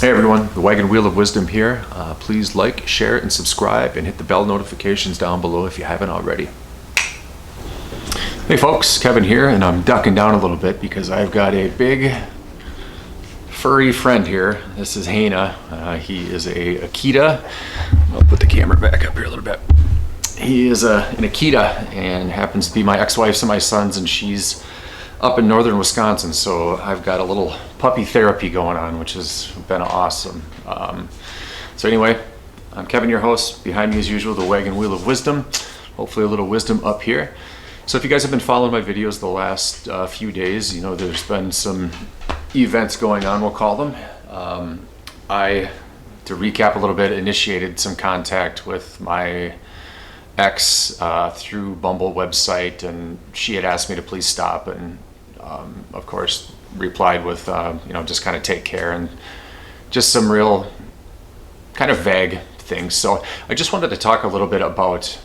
Hey everyone, the Wagon Wheel of Wisdom here. Please like, share, and subscribe, and hit the bell notifications down below if you haven't already. Hey folks, Kevin here, and I'm ducking down a little bit because I've got a big furry friend here. This is Hana. He is a Akita. I'll put the camera back up here a little bit. He is an Akita and happens to be my ex-wife's and my son's, and she's up in northern Wisconsin, so I've got a little puppy therapy going on, which has been awesome. So anyway, I'm Kevin, your host. Behind me as usual, the Wagon Wheel of Wisdom. Hopefully a little wisdom up here. So if you guys have been following my videos the last few days, you know there's been some events going on, we'll call them. To recap a little bit, initiated some contact with my ex through Bumble website, and she had asked me to please stop, and of course replied with just kind of take care and just some real kind of vague things. So I just wanted to talk a little bit about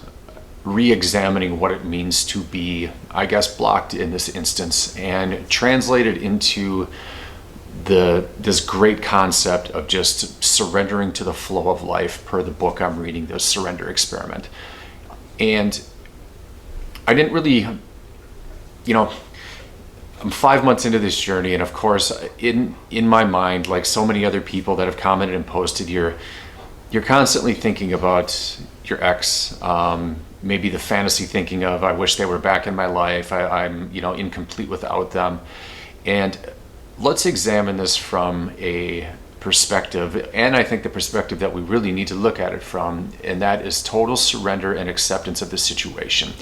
re-examining what it means to be, I guess, blocked in this instance, and translate it into this great concept of just surrendering to the flow of life per the book I'm reading, The Surrender Experiment. And I didn't really, I'm 5 months into this journey, and of course, in my mind, like so many other people that have commented and posted, you're constantly thinking about your ex, maybe the fantasy thinking of, I wish they were back in my life, I'm incomplete without them. And let's examine this from a perspective, and I think the perspective that we really need to look at it from, and that is total surrender and acceptance of the situation.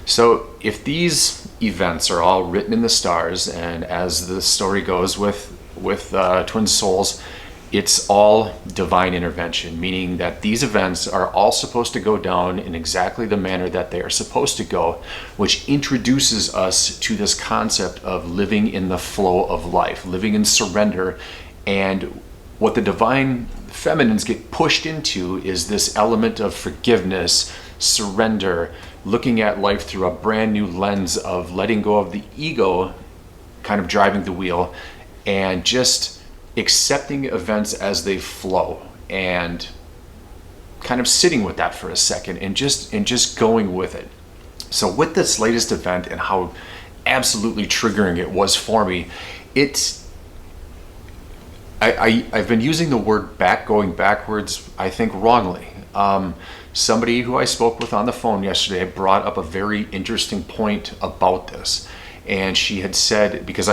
So if these events are all written in the stars, and as the story goes with Twin Souls, it's all divine intervention, meaning that these events are all supposed to go down in exactly the manner that they are supposed to go, which introduces us to this concept of living in the flow of life, living in surrender. And what the divine feminines get pushed into is this element of forgiveness, surrender, looking at life through a brand new lens of letting go of the ego kind of driving the wheel, and just accepting events as they flow, and kind of sitting with that for a second, and just going with it. So with this latest event and how absolutely triggering it was for me, I've been using the word going backwards, I think wrongly. Somebody who I spoke with on the phone yesterday brought up a very interesting point about this. And she had said, because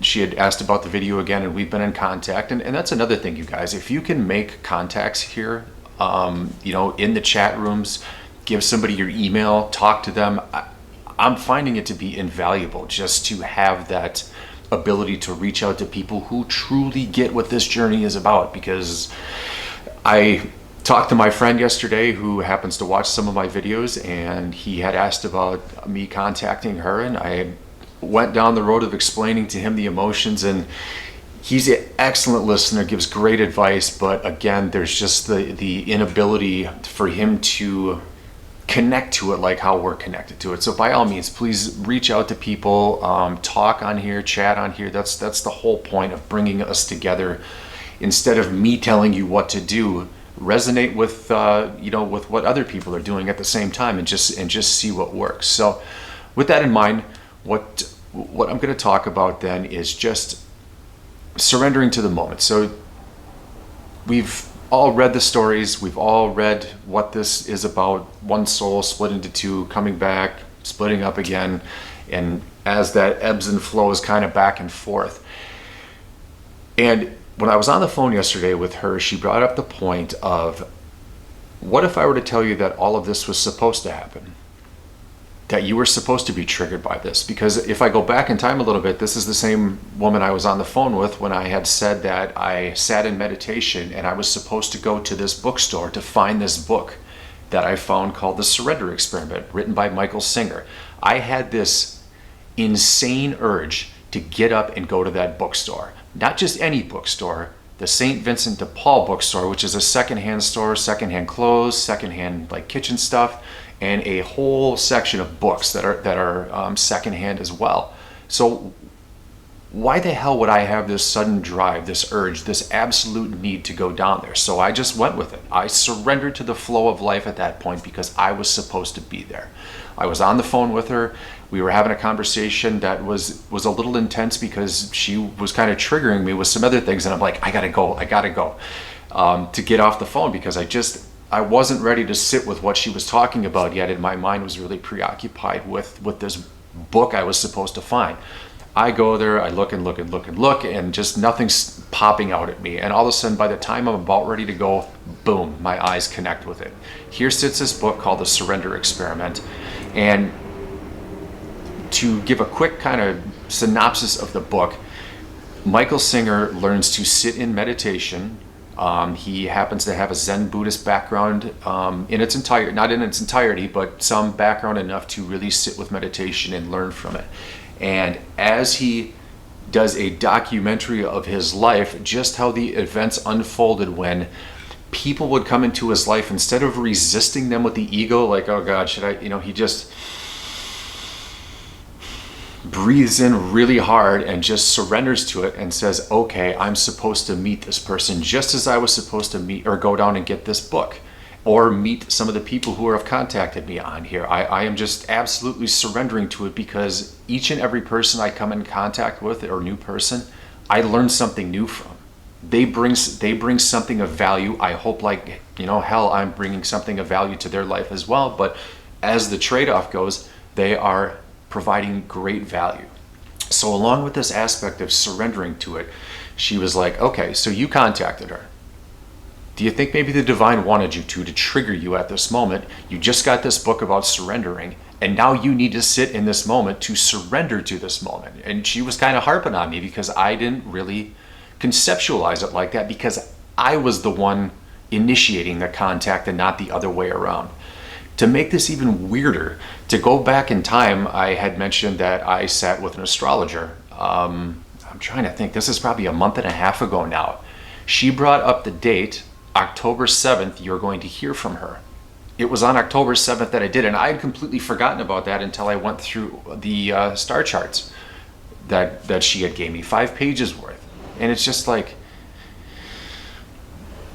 she had asked about the video again, and we've been in contact. And that's another thing, you guys, if you can make contacts here, in the chat rooms, give somebody your email, talk to them. I'm finding it to be invaluable just to have that ability to reach out to people who truly get what this journey is about. Because I talked to my friend yesterday who happens to watch some of my videos, and he had asked about me contacting her, and I went down the road of explaining to him the emotions, and he's an excellent listener, gives great advice, but again, there's just the inability for him to connect to it like how we're connected to it. So by all means, please reach out to people, talk on here, chat on here. That's the whole point of bringing us together. Instead of me telling you what to do, resonate with with what other people are doing at the same time, and just see what works. So with that in mind, what I'm going to talk about then is just surrendering to the moment. So we've all read the stories, we've all read what this is about: one soul split into two, coming back, splitting up again, and as that ebbs and flows kind of back and forth. And when I was on the phone yesterday with her, she brought up the point of, what if I were to tell you that all of this was supposed to happen? That you were supposed to be triggered by this? Because if I go back in time a little bit, this is the same woman I was on the phone with when I had said that I sat in meditation and I was supposed to go to this bookstore to find this book that I found called The Surrender Experiment, written by Michael Singer. I had this insane urge to get up and go to that bookstore. Not just any bookstore, the St. Vincent de Paul bookstore, which is a secondhand store, secondhand clothes, secondhand like kitchen stuff, and a whole section of books that are secondhand as well. So why the hell would I have this sudden drive, this urge, this absolute need to go down there? So I just went with it. I surrendered to the flow of life at that point because I was supposed to be there. I was on the phone with her. We were having a conversation that was a little intense because she was kind of triggering me with some other things, and I'm like, I gotta go to get off the phone because I wasn't ready to sit with what she was talking about yet, and my mind was really preoccupied with this book I was supposed to find. I go there, I look and look and look and look, and just nothing's popping out at me. And all of a sudden, by the time I'm about ready to go, boom, my eyes connect with it. Here sits this book called The Surrender Experiment. And to give a quick kind of synopsis of the book, Michael Singer learns to sit in meditation. He happens to have a Zen Buddhist background in its entirety, not in its entirety, but some background enough to really sit with meditation and learn from it. And as he does a documentary of his life, just how the events unfolded when people would come into his life, instead of resisting them with the ego, like, oh God, should I, he just breathes in really hard and just surrenders to it and says, okay, I'm supposed to meet this person just as I was supposed to meet or go down and get this book or meet some of the people who have contacted me on here. I am just absolutely surrendering to it because each and every person I come in contact with or new person, I learn something new from. They bring something of value. I hope hell, I'm bringing something of value to their life as well. But as the trade-off goes, they are providing great value. So along with this aspect of surrendering to it, she was like, okay, so you contacted her. Do you think maybe the divine wanted you to trigger you at this moment? You just got this book about surrendering, and now you need to sit in this moment to surrender to this moment. And she was kind of harping on me because I didn't really conceptualize it like that because I was the one initiating the contact and not the other way around. To make this even weirder, to go back in time, I had mentioned that I sat with an astrologer. I'm trying to think, this is probably a month and a half ago now. She brought up the date, October 7th, you're going to hear from her. It was on October 7th that I did, and I had completely forgotten about that until I went through the star charts that she had gave me, 5 pages worth. And it's just like,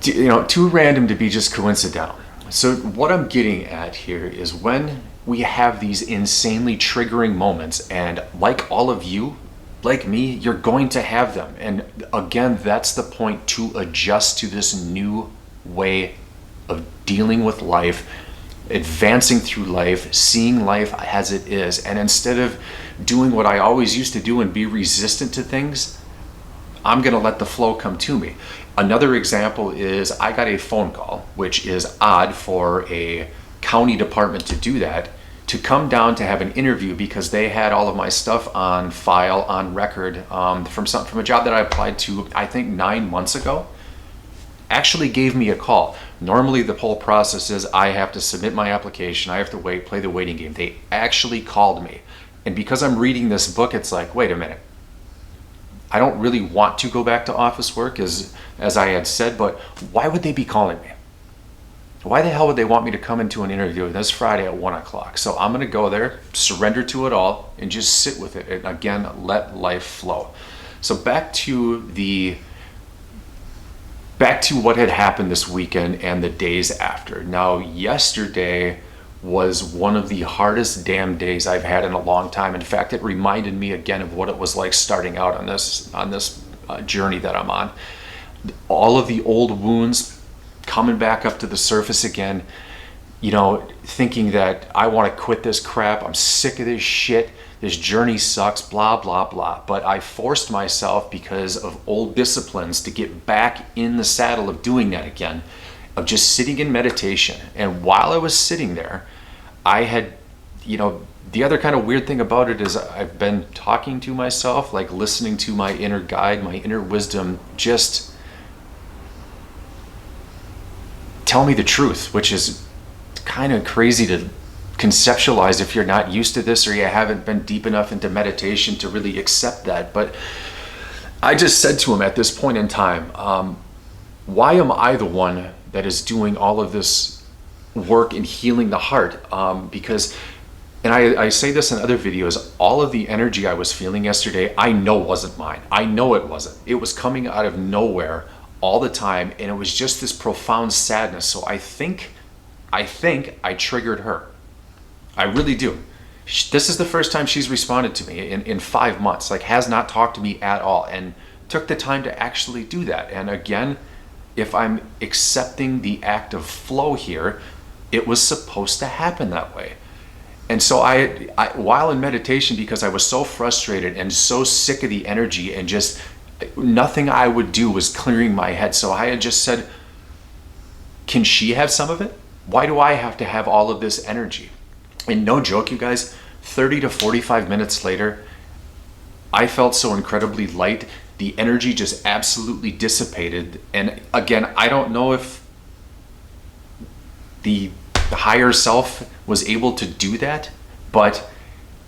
too random to be just coincidental. So what I'm getting at here is when we have these insanely triggering moments, and like all of you, like me, you're going to have them. And again, that's the point, to adjust to this new way of dealing with life, advancing through life, seeing life as it is. And instead of doing what I always used to do and be resistant to things, I'm going to let the flow come to me. Another example is I got a phone call, which is odd for a county department to do that, to come down to have an interview because they had all of my stuff on file, on record, from a job that I applied to, I think 9 months ago. Actually gave me a call. Normally the whole process is I have to submit my application, I have to wait, play the waiting game. They actually called me. And because I'm reading this book, it's like, wait a minute. I don't really want to go back to office work as I had said, but why would they be calling me? Why the hell would they want me to come into an interview this Friday at 1 o'clock? So I'm going to go there, surrender to it all, and just sit with it. And again, let life flow. So back to what had happened this weekend and the days after. Now, yesterday was one of the hardest damn days I've had in a long time. In fact, it reminded me again of what it was like starting out on this journey that I'm on. All of the old wounds coming back up to the surface again, thinking that I want to quit this crap, I'm sick of this shit, this journey sucks, blah, blah, blah. But I forced myself because of old disciplines to get back in the saddle of doing that again, of just sitting in meditation. And while I was sitting there, I had, the other kind of weird thing about it is I've been talking to myself, like listening to my inner guide, my inner wisdom, just tell me the truth, which is kind of crazy to conceptualize if you're not used to this or you haven't been deep enough into meditation to really accept that. But I just said to him at this point in time, why am I the one that is doing all of this work in healing the heart? Because and I say this in other videos, all of the energy I was feeling yesterday, I know wasn't mine. I know it wasn't. It was coming out of nowhere all the time, and it was just this profound sadness. So I think I triggered her. I really do. This is the first time she's responded to me in 5 months, like has not talked to me at all, and took the time to actually do that. And again, if I'm accepting the act of flow here, it was supposed to happen that way. And so I while in meditation, because I was so frustrated and so sick of the energy, and just nothing I would do was clearing my head. So I had just said, can she have some of it? Why do I have to have all of this energy? And no joke, you guys, 30 to 45 minutes later, I felt so incredibly light. The energy just absolutely dissipated. And again, I don't know if the higher self was able to do that, but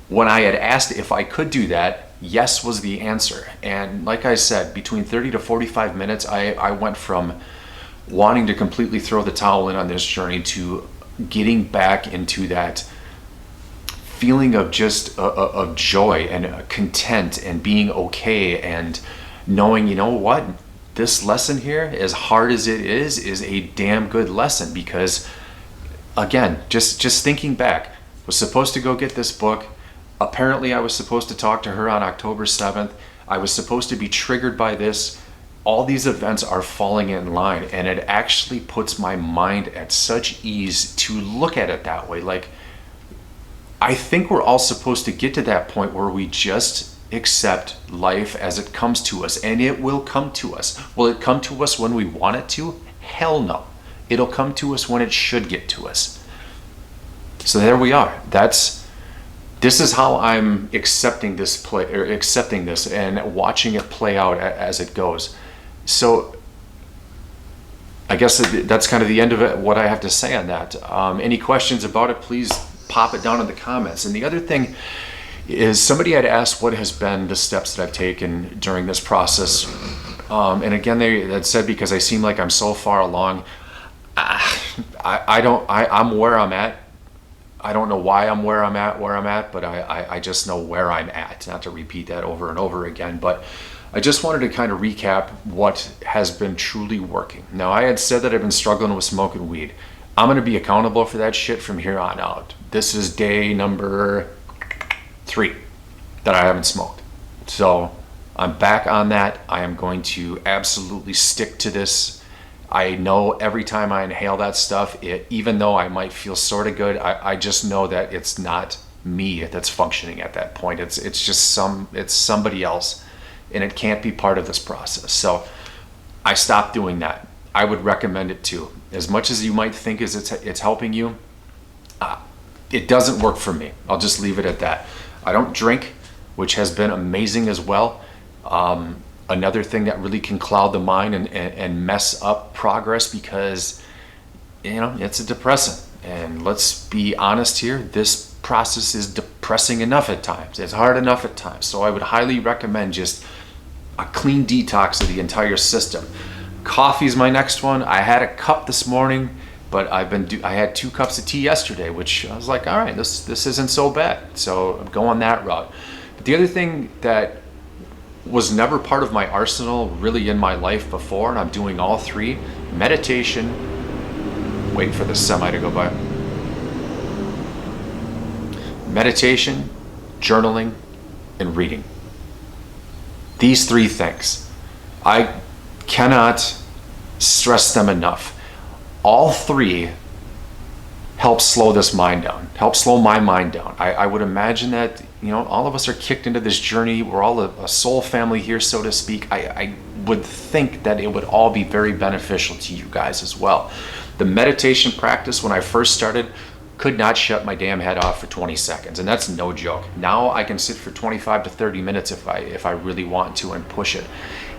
when I had asked if I could do that, yes was the answer. And like I said, between 30 to 45 minutes, I went from wanting to completely throw the towel in on this journey to getting back into that feeling of just of joy and content and being okay, and knowing, you know what, this lesson here, as hard as it is a damn good lesson. Because again, just thinking back, was supposed to go get this book. Apparently I was supposed to talk to her on October 7th. I was supposed to be triggered by this. All these events are falling in line, and it actually puts my mind at such ease to look at it that way. Like, I think we're all supposed to get to that point where we just accept life as it comes to us, and it will come to us. Will it come to us when we want it to? Hell no. It'll come to us when it should get to us. So there we are. This is how I'm accepting this and watching it play out as it goes. So I guess that's kind of the end of it, what I have to say on that. Any questions about it, please pop it down in the comments. And the other thing is, somebody had asked what has been the steps that I've taken during this process. And again, they had said, because I seem like I'm so far along, I'm where I'm at. I don't know why I'm where I'm at, but I just know where I'm at. Not to repeat that over and over again, but I just wanted to kind of recap what has been truly working. Now, I had said that I've been struggling with smoking weed. I'm going to be accountable for that shit from here on out. This is day number 3 that I haven't smoked. So I'm back on that. I am going to absolutely stick to this. I know every time I inhale that stuff, even though I might feel sort of good, I just know that it's not me that's functioning at that point. It's somebody else, and it can't be part of this process. So I stopped doing that. I would recommend it too. As much as you might think it's helping you, it doesn't work for me. I'll just leave it at that. I don't drink, which has been amazing as well. Another thing that really can cloud the mind and mess up progress, because it's a depressant. And let's be honest here, this process is depressing enough at times. It's hard enough at times. So I would highly recommend just a clean detox of the entire system. Coffee is my next one. I had a cup this morning, but I had 2 cups of tea yesterday, which I was like, all right, this isn't so bad. So I'm going that route. But the other thing that was never part of my arsenal really in my life before, and I'm doing all 3: meditation, waiting for the semi to go by, meditation, journaling, and reading. These 3 things, I cannot stress them enough. All 3 help slow this mind down, help slow my mind down. I would imagine that all of us are kicked into this journey. We're all a soul family here, so to speak. I would think that it would all be very beneficial to you guys as well. The meditation practice, when I first started, could not shut my damn head off for 20 seconds, and that's no joke. Now I can sit for 25 to 30 minutes if I really want to, and push it.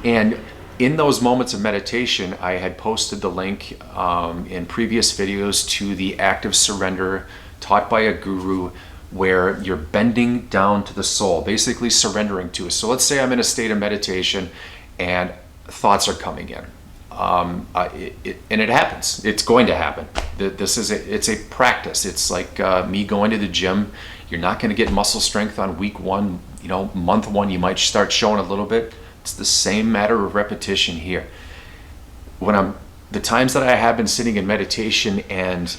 And in those moments of meditation, I had posted the link in previous videos to the active surrender taught by a guru, where you're bending down to the soul, basically surrendering to it. So let's say I'm in a state of meditation and thoughts are coming in. And it happens. It's going to happen. It's a practice. It's like me going to the gym. You're not going to get muscle strength on week one. Month one, you might start showing a little bit. It's the same matter of repetition here. The times that I have been sitting in meditation and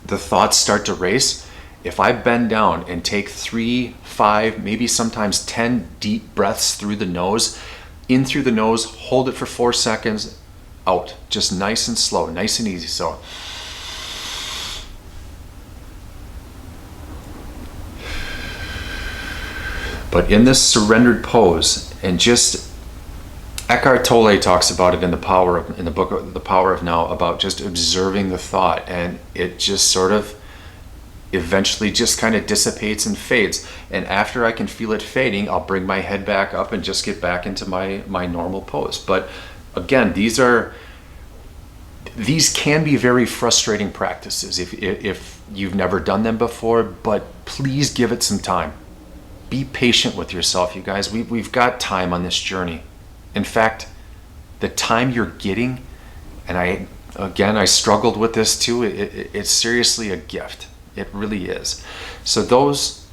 the thoughts start to race, if I bend down and take 3, 5, maybe sometimes 10 deep breaths through the nose, in through the nose, hold it for 4 seconds, out. Just nice and slow, nice and easy. So, but in this surrendered pose, and just Eckhart Tolle talks about it in the book The Power of Now, about just observing the thought, and it just sort of eventually just kind of dissipates and fades. And after I can feel it fading, I'll bring my head back up and just get back into my normal pose. But again, these can be very frustrating practices if you've never done them before, but please give it some time. Be patient with yourself, you guys. We've got time on this journey. In fact, the time you're getting, and I struggled with this too, it's seriously a gift. It really is. So those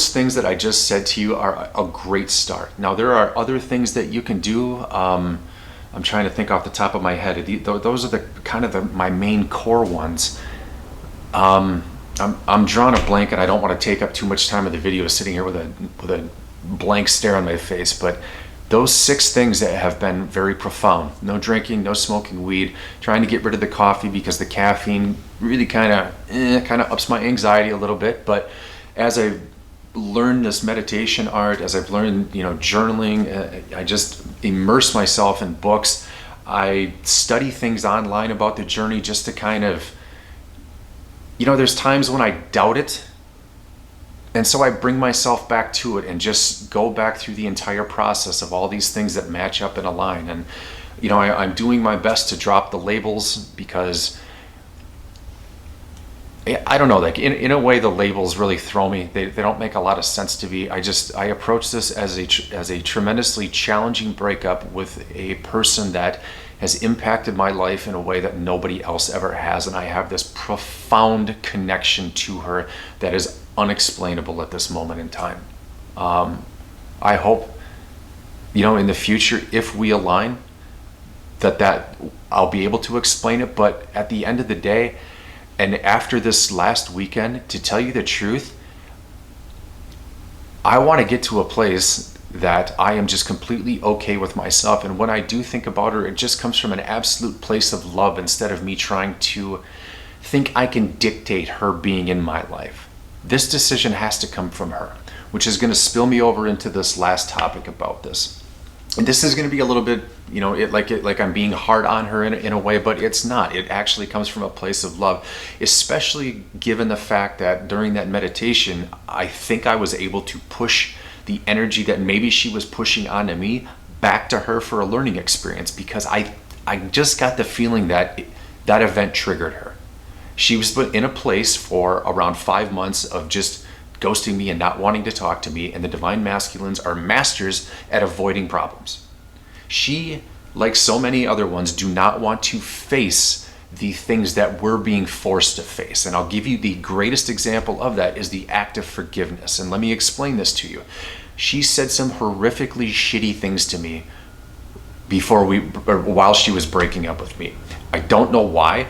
things that I just said to you are a great start. Now there are other things that you can do. I'm trying to think off the top of my head. Those are my main core ones. I'm drawing a blank, and I don't want to take up too much time of the video sitting here with a blank stare on my face, but those 6 things that have been very profound: no drinking, no smoking weed, trying to get rid of the coffee because the caffeine really kind of ups my anxiety a little bit. But as I've learned this meditation art, as I've learned, journaling, I just immerse myself in books. I study things online about the journey just to kind of, there's times when I doubt it. And so I bring myself back to it and just go back through the entire process of all these things that match up and align. And, I'm doing my best to drop the labels, because I don't know, like in a way, the labels really throw me. They don't make a lot of sense to me. I approach this as a tremendously challenging breakup with a person that has impacted my life in a way that nobody else ever has. And I have this profound connection to her that is unexplainable at this moment in time. I hope, in the future, if we align, that I'll be able to explain it. But at the end of the day, and after this last weekend, to tell you the truth, I want to get to a place that I am just completely okay with myself. And when I do think about her, it just comes from an absolute place of love, instead of me trying to think I can dictate her being in my life. This decision has to come from her, which is going to spill me over into this last topic about this. And this is going to be a little bit, like I'm being hard on her in a way, but it's not. It actually comes from a place of love, especially given the fact that during that meditation, I think I was able to push the energy that maybe she was pushing onto me back to her for a learning experience, because I just got the feeling that that event triggered her. She was in a place for around 5 months of just ghosting me and not wanting to talk to me, and the Divine Masculines are masters at avoiding problems. She, like so many other ones, do not want to face the things that we're being forced to face. And I'll give you the greatest example of that is the act of forgiveness. And let me explain this to you. She said some horrifically shitty things to me while she was breaking up with me. I don't know why.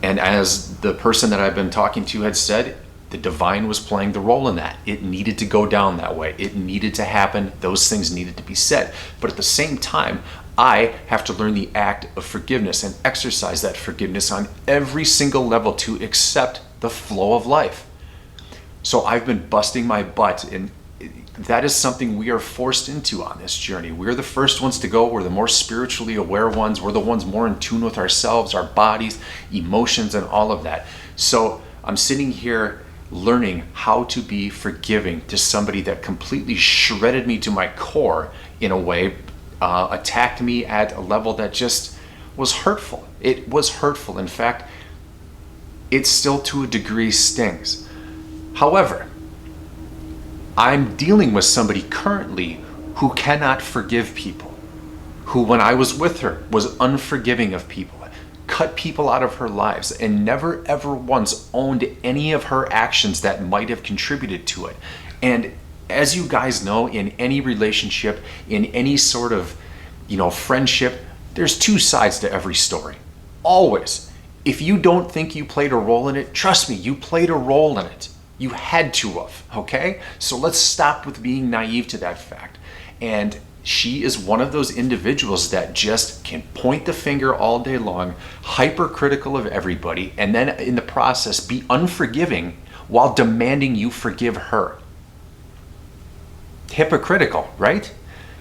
And as the person that I've been talking to had said, the divine was playing the role in that. It needed to go down that way. It needed to happen. Those things needed to be said. But at the same time, I have to learn the act of forgiveness and exercise that forgiveness on every single level to accept the flow of life. So I've been busting my butt, and that is something we are forced into on this journey. We're the first ones to go. We're the more spiritually aware ones. We're the ones more in tune with ourselves, our bodies, emotions, and all of that. So I'm sitting here learning how to be forgiving to somebody that completely shredded me to my core in a way, attacked me at a level that just was hurtful. It was hurtful. In fact, it still to a degree stings. However, I'm dealing with somebody currently who cannot forgive people. who, when I was with her, was unforgiving of people, cut people out of her lives, and never ever once owned any of her actions that might have contributed to it. And as you guys know, in any relationship, in any sort of, friendship, there's two sides to every story. Always. If you don't think you played a role in it, trust me, you played a role in it. You had to have, okay? So let's stop with being naive to that fact. And she is one of those individuals that just can point the finger all day long, hypercritical of everybody, and then in the process be unforgiving while demanding you forgive her. Hypocritical, right?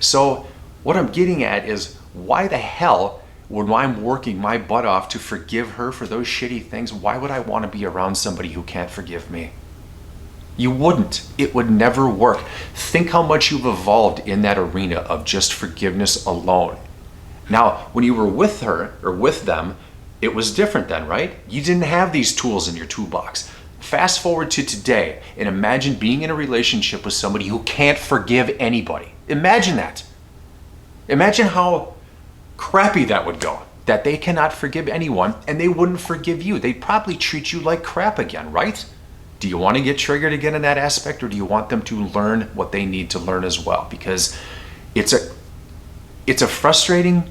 So what I'm getting at is, why the hell, when I'm working my butt off to forgive her for those shitty things, why would I want to be around somebody who can't forgive me? You wouldn't. It would never work. Think how much you've evolved in that arena of just forgiveness alone. Now, when you were with her or with them, it was different then, right? You didn't have these tools in your toolbox. Fast forward to today and imagine being in a relationship with somebody who can't forgive anybody. Imagine that. Imagine how crappy that would go. That they cannot forgive anyone and they wouldn't forgive you. They'd probably treat you like crap again, right? Do you want to get triggered again in that aspect, or do you want them to learn what they need to learn as well? Because it's a frustrating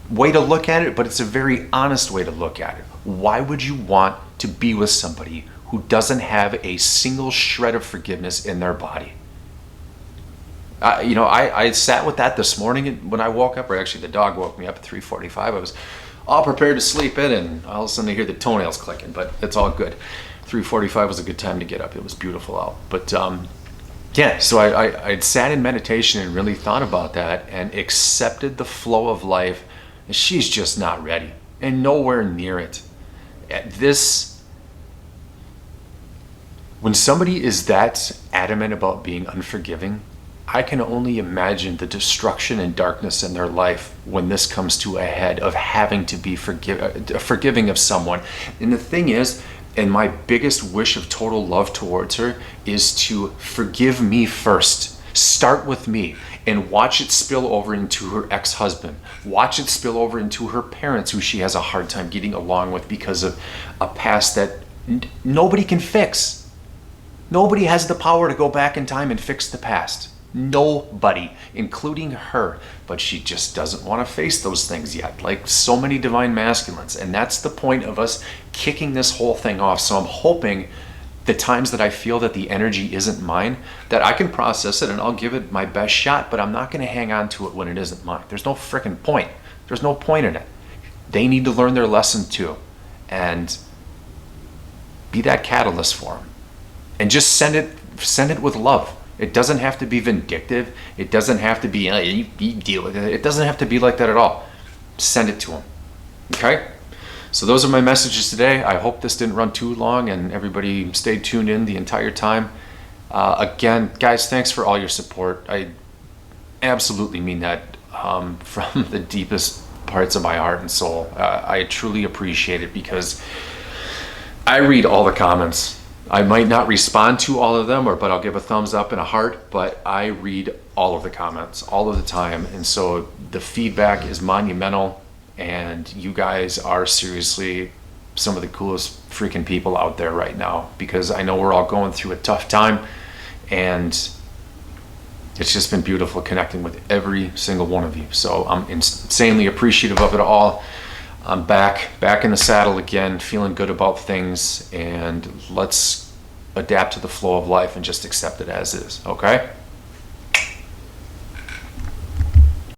way to look at it, but it's a very honest way to look at it. Why would you want to be with somebody who doesn't have a single shred of forgiveness in their body? I sat with that this morning when I woke up, or actually the dog woke me up at 3:45. I was all prepared to sleep in, and all of a sudden I hear the toenails clicking, but it's all good. 3:45 was a good time to get up. It was beautiful out. But so I'd sat in meditation and really thought about that and accepted the flow of life. And she's just not ready and nowhere near it. When somebody is that adamant about being unforgiving, I can only imagine the destruction and darkness in their life when this comes to a head of having to be forgiving of someone. And the thing is, and my biggest wish of total love towards her is to forgive me first. Start with me and watch it spill over into her ex-husband. Watch it spill over into her parents, who she has a hard time getting along with because of a past that nobody can fix. Nobody has the power to go back in time and fix the past. Nobody, including her. But she just doesn't want to face those things yet, like so many divine masculines. And that's the point of us kicking this whole thing off. So I'm hoping the times that I feel that the energy isn't mine, that I can process it and I'll give it my best shot, but I'm not going to hang on to it when it isn't mine. There's no freaking point. There's no point in it. They need to learn their lesson too, and be that catalyst for them. And just send it with love. It doesn't have to be vindictive. It doesn't have to be, you deal with it. It doesn't have to be like that at all. Send it to them. Okay? So those are my messages today. I hope this didn't run too long and everybody stayed tuned in the entire time. Again, guys, thanks for all your support. I absolutely mean that from the deepest parts of my heart and soul. I truly appreciate it, because I read all the comments. I might not respond to all of them, but I'll give a thumbs up and a heart, but I read all of the comments all of the time. And so the feedback is monumental, and you guys are seriously some of the coolest freaking people out there right now, because I know we're all going through a tough time, and it's just been beautiful connecting with every single one of you. So I'm insanely appreciative of it all. I'm back in the saddle again, feeling good about things, and let's adapt to the flow of life and just accept it as is, okay?